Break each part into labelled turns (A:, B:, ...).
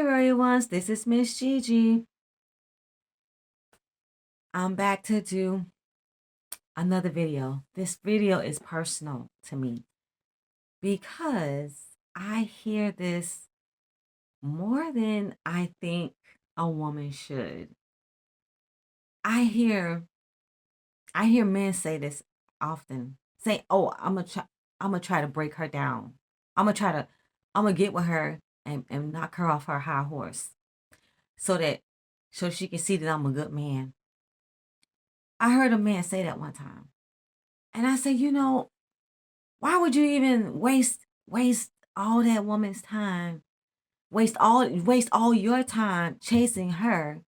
A: Royal Ones, this is Miss Gigi. I'm back to do another video. This video is personal to me because I hear this more than I think a woman should. I hear men say this often. Say, "Oh, I'm gonna try to break her down. I'm gonna get with her and knock her off her high horse so that so she can see that I'm a good man." I heard a man say that one time. And I said, why would you even waste all that woman's time? Waste all your time chasing her,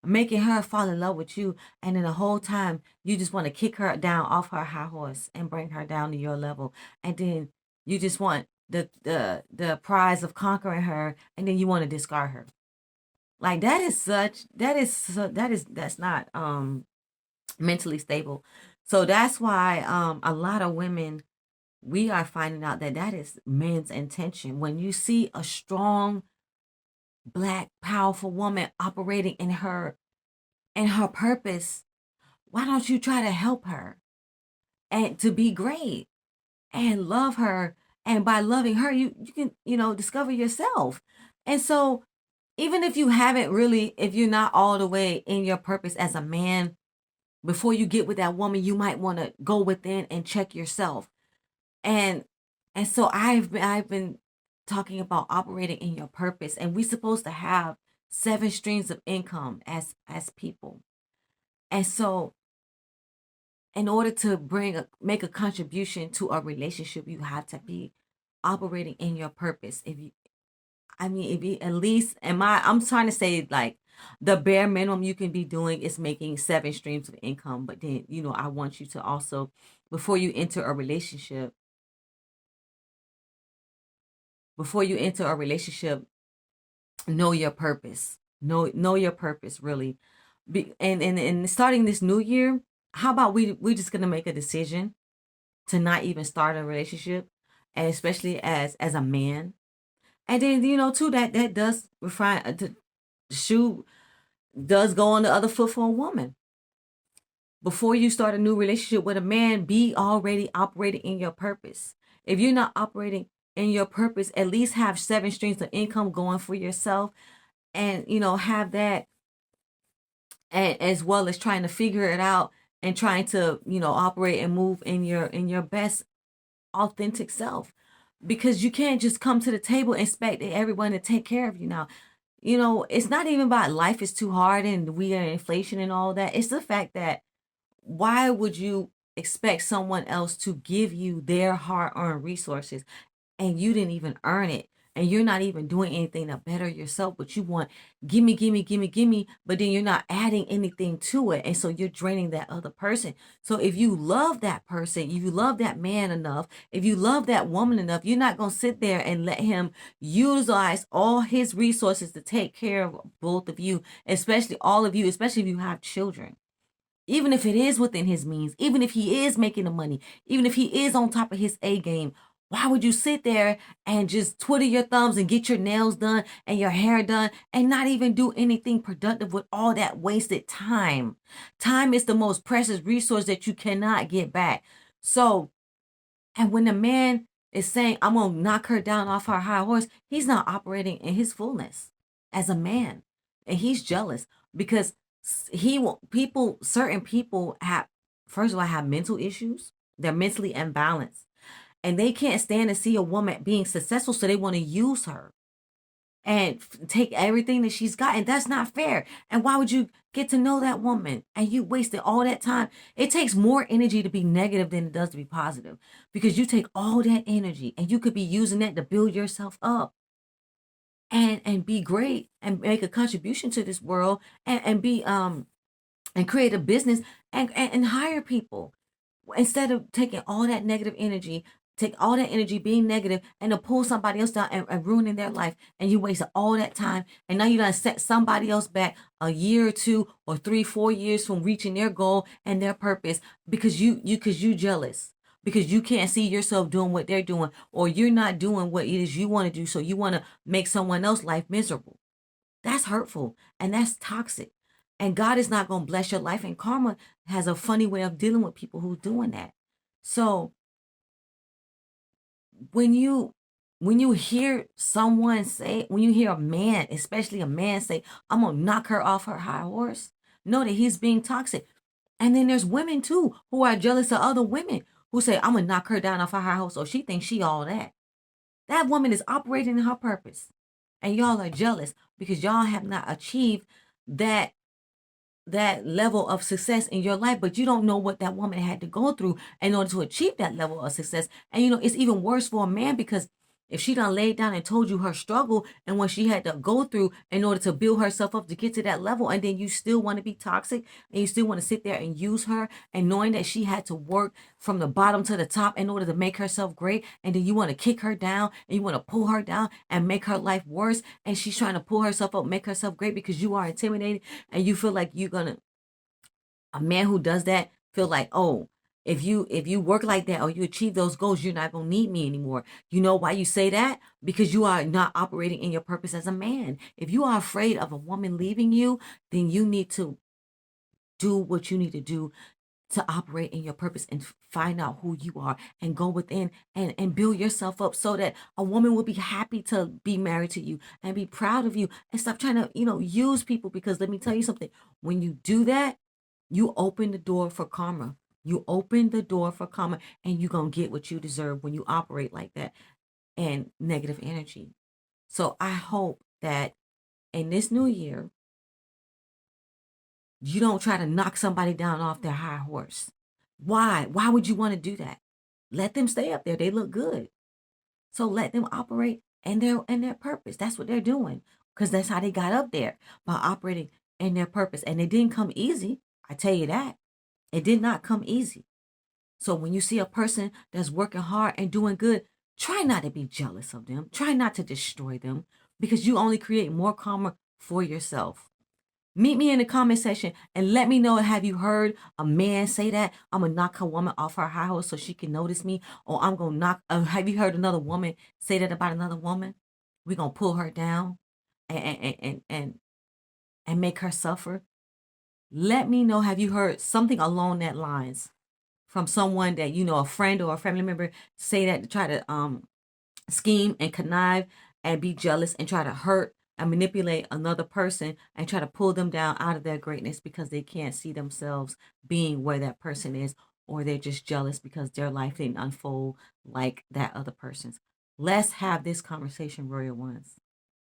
A: making her fall in love with you, and then the whole time you just want to kick her down off her high horse and bring her down to your level. And then you just want the prize of conquering her, and then you want to discard her. Like that's not mentally stable. So that's why a lot of women, we are finding out that that is men's intention. When you see a strong black powerful woman operating in her purpose, why don't you try to help her and to be great and love her? And by loving her, you can discover yourself. And so even if you haven't really, if you're not all the way in your purpose as a man, before you get with that woman, you might want to go within and check yourself. And so I've been talking about operating in your purpose, and we're supposed to have 7 streams of income as people. And so in order to make a contribution to a relationship, you have to be operating in your purpose. If you at least, I'm trying to say, like, the bare minimum you can be doing is making 7 streams of income. But then, I want you to also, before you enter a relationship, know your purpose. Know your purpose, really. And starting this new year, how about we just gonna make a decision to not even start a relationship, and especially as a man. And then, too, that does refine the shoe does go on the other foot for a woman. Before you start a new relationship with a man, be already operating in your purpose. If you're not operating in your purpose, at least have 7 streams of income going for yourself, and have that, and as well as trying to figure it out and trying to operate and move in your best authentic self, because you can't just come to the table and expect everyone to take care of you. Now, it's not even about life is too hard and we are inflation and all that. It's the fact that, why would you expect someone else to give you their hard-earned resources and you didn't even earn it, and you're not even doing anything to better yourself, but you want gimme, gimme, gimme, gimme, but then you're not adding anything to it, and so you're draining that other person. So if you love that person, if you love that man enough, if you love that woman enough, you're not going to sit there and let him utilize all his resources to take care of both of you, especially all of you, especially if you have children. Even if it is within his means, even if he is making the money, even if he is on top of his A game, why would you sit there and just twiddle your thumbs and get your nails done and your hair done and not even do anything productive with all that wasted time? Time is the most precious resource that you cannot get back. So, and when the man is saying, I'm going to knock her down off her high horse, he's not operating in his fullness as a man. And he's jealous because certain people have, first of all, have mental issues. They're mentally imbalanced, and they can't stand to see a woman being successful, so they want to use her and take everything that she's got, and that's not fair. And why would you get to know that woman and you wasted all that time? It takes more energy to be negative than it does to be positive, because you take all that energy and you could be using that to build yourself up and be great and make a contribution to this world, and be and create a business, and hire people, instead of taking all that negative energy, take all that energy being negative and to pull somebody else down, and ruining their life, and you wasted all that time, and now you done set somebody else back a year or 2 or 3 4 years from reaching their goal and their purpose, because you jealous, because you can't see yourself doing what they're doing, or you're not doing what it is you want to do, so you want to make someone else's life miserable. That's hurtful and that's toxic. And God is not going to bless your life. And karma has a funny way of dealing with people who's doing that. So when you hear someone say, when you hear a man, especially a man say, I'm gonna knock her off her high horse, know that he's being toxic. And then there's women too who are jealous of other women who say, I'm gonna knock her down off her high horse, so she thinks she all that. That woman is operating in her purpose. And y'all are jealous because y'all have not achieved that level of success in your life, but you don't know what that woman had to go through in order to achieve that level of success. And it's even worse for a man, because if she done laid down and told you her struggle and what she had to go through in order to build herself up to get to that level, and then you still want to be toxic and you still want to sit there and use her, and knowing that she had to work from the bottom to the top in order to make herself great, and then you want to kick her down and you want to pull her down and make her life worse, and she's trying to pull herself up, make herself great because you are intimidated and you feel like you're gonna, a man who does that feel like, oh, if you work like that or you achieve those goals, you're not gonna need me anymore. You know why you say that? Because you are not operating in your purpose as a man. If you are afraid of a woman leaving you, then you need to do what you need to do to operate in your purpose and find out who you are and go within and build yourself up so that a woman will be happy to be married to you and be proud of you, and stop trying to use people. Because let me tell you something, when you do that, you open the door for karma. You open the door for karma, and you're going to get what you deserve when you operate like that and negative energy. So I hope that in this new year, you don't try to knock somebody down off their high horse. Why? Why would you want to do that? Let them stay up there. They look good. So let them operate in their purpose. That's what they're doing. Because that's how they got up there, by operating in their purpose. And it didn't come easy. I tell you that. It did not come easy. So when you see a person that's working hard and doing good, try not to be jealous of them. Try not to destroy them, because you only create more karma for yourself. Meet me in the comment section and let me know, have you heard a man say that? I'm going to knock a woman off her high horse so she can notice me. Or I'm going to knock, have you heard another woman say that about another woman? We're going to pull her down and make her suffer. Let me know, have you heard something along that lines from someone that a friend or a family member, say that to try to scheme and connive and be jealous and try to hurt and manipulate another person and try to pull them down out of their greatness because they can't see themselves being where that person is, or they're just jealous because their life didn't unfold like that other person's. Let's have this conversation, Royal Ones.